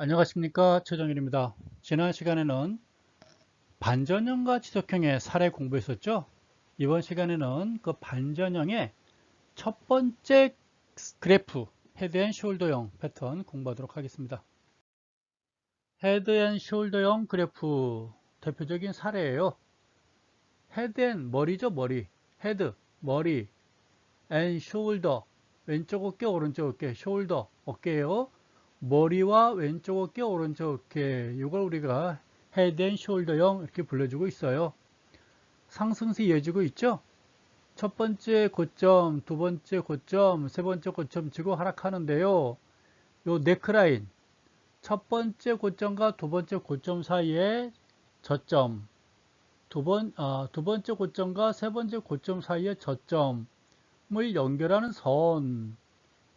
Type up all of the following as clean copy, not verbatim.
안녕하십니까, 최정일입니다. 지난 시간에는 반전형과 지속형의 사례 공부했었죠. 이번 시간에는 그 반전형의 첫 번째 그래프 헤드 앤 숄더형 패턴 공부하도록 하겠습니다. 헤드 앤 숄더형 그래프 대표적인 사례예요. 헤드 앤 머리죠, 머리. 헤드 머리, 앤 숄더 왼쪽 어깨 오른쪽 어깨, 숄더 어깨예요. 머리와 왼쪽 어깨 오른쪽 어깨, 이걸 우리가 헤드 앤 숄더형 이렇게 불러주고 있어요. 상승세 이어지고 있죠. 첫 번째 고점, 두 번째 고점, 세 번째 고점 치고 하락하는데요. 요 네크라인, 첫 번째 고점과 두 번째 고점 사이에 저점, 두 번째 고점과 세 번째 고점 사이에 저점을 연결하는 선,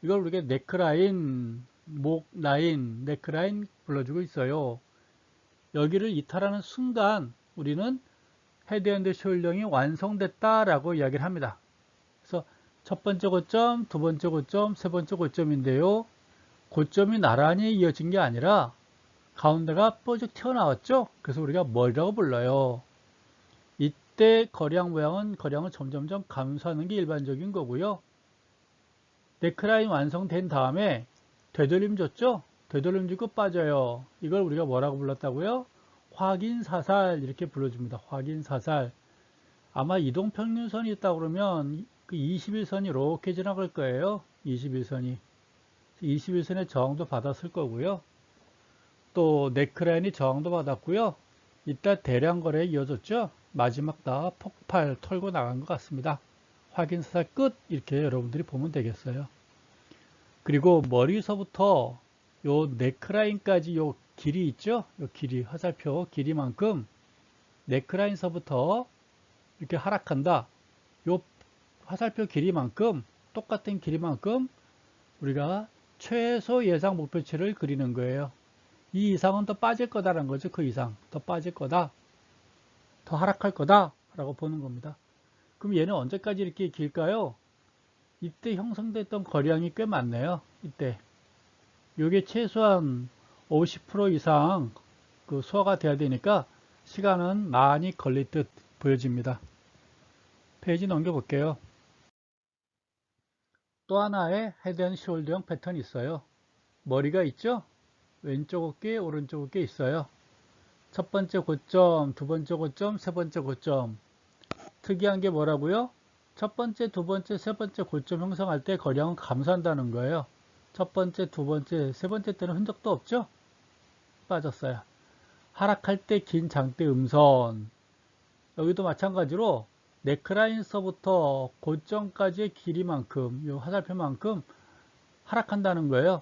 이걸 우리가 네크라인, 목 라인, 네크라인 불러주고 있어요. 여기를 이탈하는 순간 우리는 헤드앤드 숄더형이 완성됐다라고 이야기를 합니다. 그래서 첫 번째 고점, 두 번째 고점, 세 번째 고점인데요. 고점이 나란히 이어진 게 아니라 가운데가 뾰족 튀어나왔죠. 그래서 우리가 머리라고 불러요. 이때 거량은 점점점 감소하는 게 일반적인 거고요. 네크라인 완성된 다음에 되돌림 줬죠? 되돌림 주고 빠져요. 이걸 우리가 뭐라고 불렀다고요? 확인사살 이렇게 불러줍니다. 확인사살. 아마 이동평균선이 있다 그러면 그 21선이 이렇게 지나갈 거예요. 21선이. 21선의 저항도 받았을 거고요. 또 네크라인이 저항도 받았고요. 이따 대량 거래에 이어졌죠? 마지막 다 폭발 털고 나간 것 같습니다. 확인사살 끝 이렇게 여러분들이 보면 되겠어요. 그리고 머리서부터 요 네크라인까지 요 길이 있죠? 요 길이, 화살표 길이만큼 네크라인서부터 이렇게 하락한다. 요 화살표 길이만큼, 똑같은 길이만큼 우리가 최소 예상 목표치를 그리는 거예요. 이 이상은 더 빠질 거다라는 거죠. 그 이상 더 빠질 거다, 더 하락할 거다 라고 보는 겁니다. 그럼 얘는 언제까지 이렇게 길까요? 이때 형성됐던 거량이 꽤 많네요. 이때 이게 최소한 50% 이상 그 소화가 돼야 되니까 시간은 많이 걸릴 듯 보여집니다. 페이지 넘겨 볼게요. 또 하나의 헤드 앤 숄더형 패턴이 있어요. 머리가 있죠? 왼쪽 어깨, 오른쪽 어깨 있어요. 첫 번째 고점, 두 번째 고점, 세 번째 고점. 특이한 게 뭐라고요? 첫 번째, 두 번째, 세 번째 고점 형성할 때 거량은 감소한다는 거예요. 첫 번째, 두 번째, 세 번째 때는 흔적도 없죠? 빠졌어요. 하락할 때 긴 장대 음선. 여기도 마찬가지로 네크라인서부터 고점까지의 길이만큼, 이 화살표만큼 하락한다는 거예요.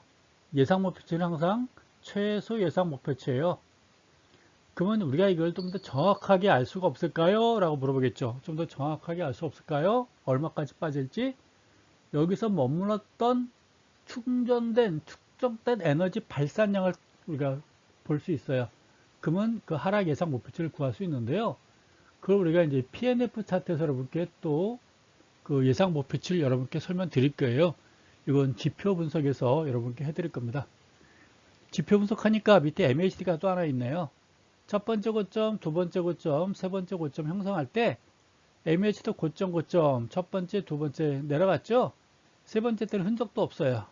예상 목표치는 항상 최소 예상 목표치예요. 그러면 우리가 이걸 좀 더 정확하게 알 수가 없을까요? 라고 물어보겠죠. 좀 더 정확하게 알 수 없을까요? 얼마까지 빠질지? 여기서 머물렀던 축적된 에너지 발산량을 우리가 볼 수 있어요. 그러면 그 하락 예상 목표치를 구할 수 있는데요. 그걸 우리가 이제 PNF 차트에서 여러분께 또 그 예상 목표치를 여러분께 설명드릴 거예요. 이건 지표 분석에서 여러분께 해드릴 겁니다. 지표 분석하니까 밑에 MACD가 또 하나 있네요. 첫 번째 고점, 두 번째 고점, 세 번째 고점 형성할 때 MAC도 고점, 첫 번째, 두 번째 내려갔죠? 세 번째 때는 흔적도 없어요.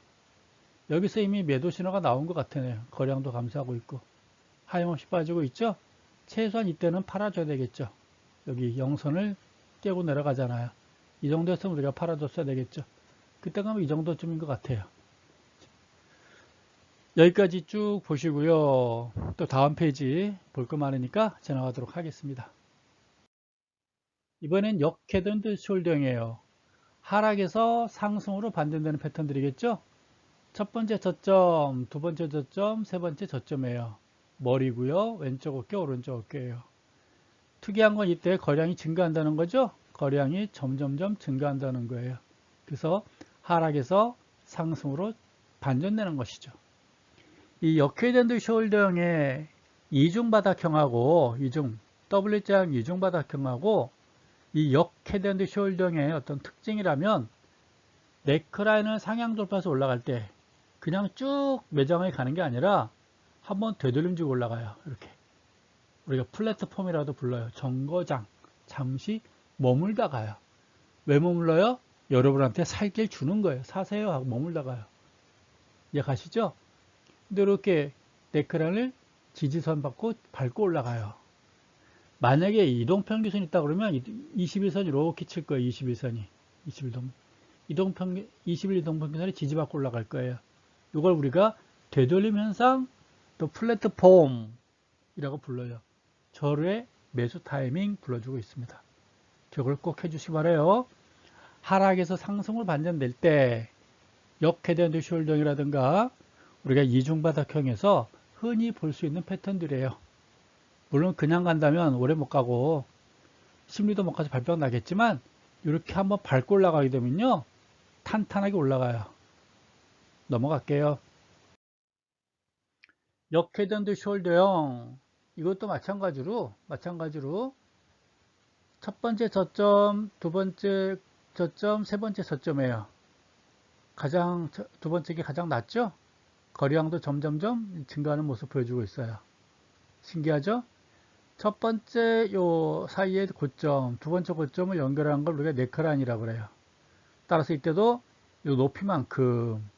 여기서 이미 매도 신호가 나온 것 같으네요. 거량도 감소하고 있고 하염없이 빠지고 있죠? 최소한 이때는 팔아줘야 되겠죠. 여기 영선을 깨고 내려가잖아요. 이 정도였으면 우리가 팔아줬어야 되겠죠. 그때 가면 이 정도쯤인 것 같아요. 여기까지 쭉 보시고요. 또 다음 페이지 볼 거 많으니까 지나가도록 하겠습니다. 이번엔 역헤드 앤 숄더형이에요. 하락에서 상승으로 반전되는 패턴들이겠죠? 첫 번째 저점, 두 번째 저점, 세 번째 저점이에요. 머리고요. 왼쪽 어깨, 오른쪽 어깨예요. 특이한 건 이때 거량이 증가한다는 거죠. 거량이 점점점 증가한다는 거예요. 그래서 하락에서 상승으로 반전되는 것이죠. 이 역헤드 앤 숄더형의 이중바닥형하고 W자형 이중바닥형하고 이 역헤드 앤 숄더형의 어떤 특징이라면 네크라인을 상향 돌파해서 올라갈 때 그냥 쭉 매장에 가는 게 아니라 한번 되돌림지고 올라가요. 이렇게 우리가 플랫폼이라도 불러요. 정거장, 잠시 머물다 가요. 왜 머물러요? 여러분한테 살 길 주는 거예요. 사세요 하고 머물다 가요. 이해가시죠? 근데 이렇게 네크란을 지지선 받고 밟고 올라가요. 만약에 이동평균선이 있다 그러면 21선이 이렇게 칠 거예요. 21선이 21 이동평균선이 지지받고 올라갈 거예요. 이걸 우리가 되돌림 현상, 또 플랫폼이라고 불러요. 저의 매수 타이밍 불러주고 있습니다. 저걸 꼭 해주시기 바라요. 하락에서 상승을 반전될 때 역헤드앤 숄더링이라든가 우리가 이중바닥형에서 흔히 볼 수 있는 패턴들이에요. 물론 그냥 간다면 오래 못 가고 심리도 못 가서 발병 나겠지만 이렇게 한번 밟고 올라가게 되면요 탄탄하게 올라가요. 넘어갈게요. 역헤드앤 숄더형 이것도 마찬가지로 첫 번째 저점, 두 번째 저점, 세 번째 저점이에요. 두 번째 게 가장 낮죠? 거래량도 점점점 증가하는 모습 보여주고 있어요. 신기하죠? 첫 번째 요 사이의 고점, 두 번째 고점을 연결하는 걸 우리가 네크란이라고 그래요. 따라서 이때도 요 높이만큼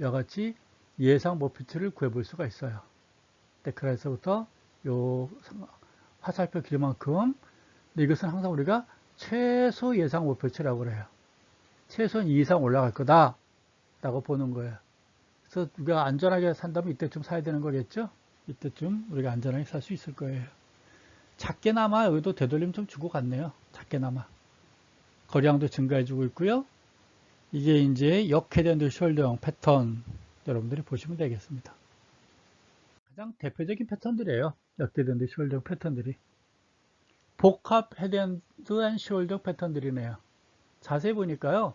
이와같이 예상 목표치를 구해볼 수가 있어요. 네크란에서부터 요 화살표 길이만큼. 근데 이것은 항상 우리가 최소 예상 목표치라고 그래요. 최소한 2 이상 올라갈 거다 라고 보는 거예요. 그래서 우리가 안전하게 산다면 이때쯤 사야 되는 거겠죠? 이때쯤 우리가 안전하게 살 수 있을 거예요. 작게나마 여기도 되돌림 좀 주고 갔네요. 작게나마. 거래량도 증가해주고 있고요. 이게 이제 역헤드앤 숄더형 패턴 여러분들이 보시면 되겠습니다. 가장 대표적인 패턴들이에요. 역헤드앤 숄더형 패턴들이. 복합 헤드앤 숄더 패턴들이네요. 자세히 보니까요.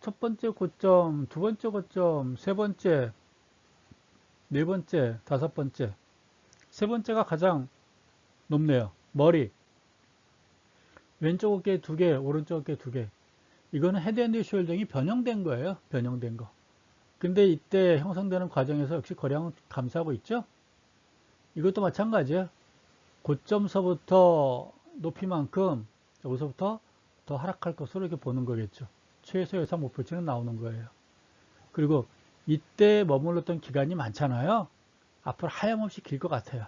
첫 번째 고점, 두 번째 고점, 세 번째, 네 번째, 다섯 번째. 세 번째가 가장 높네요. 머리. 왼쪽 어깨 2개, 오른쪽 어깨 2개. 이거는 헤드앤드 숄더링이 변형된 거예요. 변형된 거. 근데 이때 형성되는 과정에서 역시 거래량은 감소하고 있죠. 이것도 마찬가지예요. 고점서부터 높이만큼 여기서부터 더 하락할 것으로 이렇게 보는 거겠죠. 최소 예상 목표치는 나오는 거예요. 그리고 이때 머물렀던 기간이 많잖아요. 앞으로 하염없이 길 것 같아요.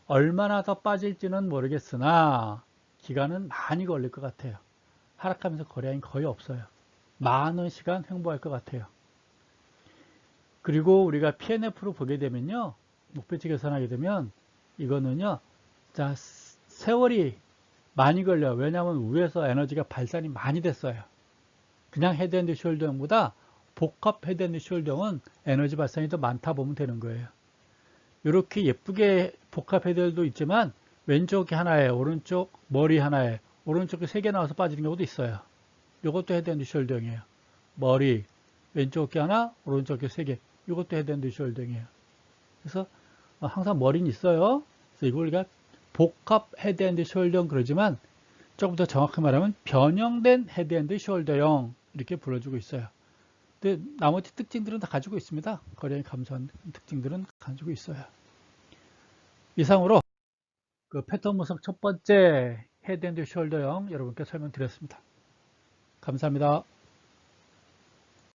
얼마나 더 빠질지는 모르겠으나 기간은 많이 걸릴 것 같아요. 하락하면서 거래량이 거의 없어요. 많은 시간 횡보할 것 같아요. 그리고 우리가 PNF로 보게 되면요. 목표치 계산하게 되면 이거는요. 자, 세월이 많이 걸려요. 왜냐하면 위에서 에너지가 발산이 많이 됐어요. 그냥 헤드앤드 숄더형보다 복합 헤드앤드 숄더형은 에너지 발산이 더 많다 보면 되는 거예요. 이렇게 예쁘게 복합 헤드도 있지만 왼쪽이 하나에 오른쪽 머리 하나에 오른쪽에 3개 나와서 빠지는 경우도 있어요. 이것도 헤드앤드 숄더형이에요. 머리 왼쪽 어깨 하나 오른쪽 어깨 3개 이것도 헤드앤드 숄더형이에요. 그래서 항상 머리는 있어요. 그래서 이걸 우리가 복합 헤드앤드 숄더형 그러지만 조금 더 정확히 말하면 변형된 헤드앤드 숄더형 이렇게 불러주고 있어요. 근데 나머지 특징들은 다 가지고 있습니다. 거래량이 감소한 특징들은 가지고 있어요. 이상으로 그 패턴 분석 첫 번째 헤드앤드 숄더형 여러분께 설명드렸습니다. 감사합니다.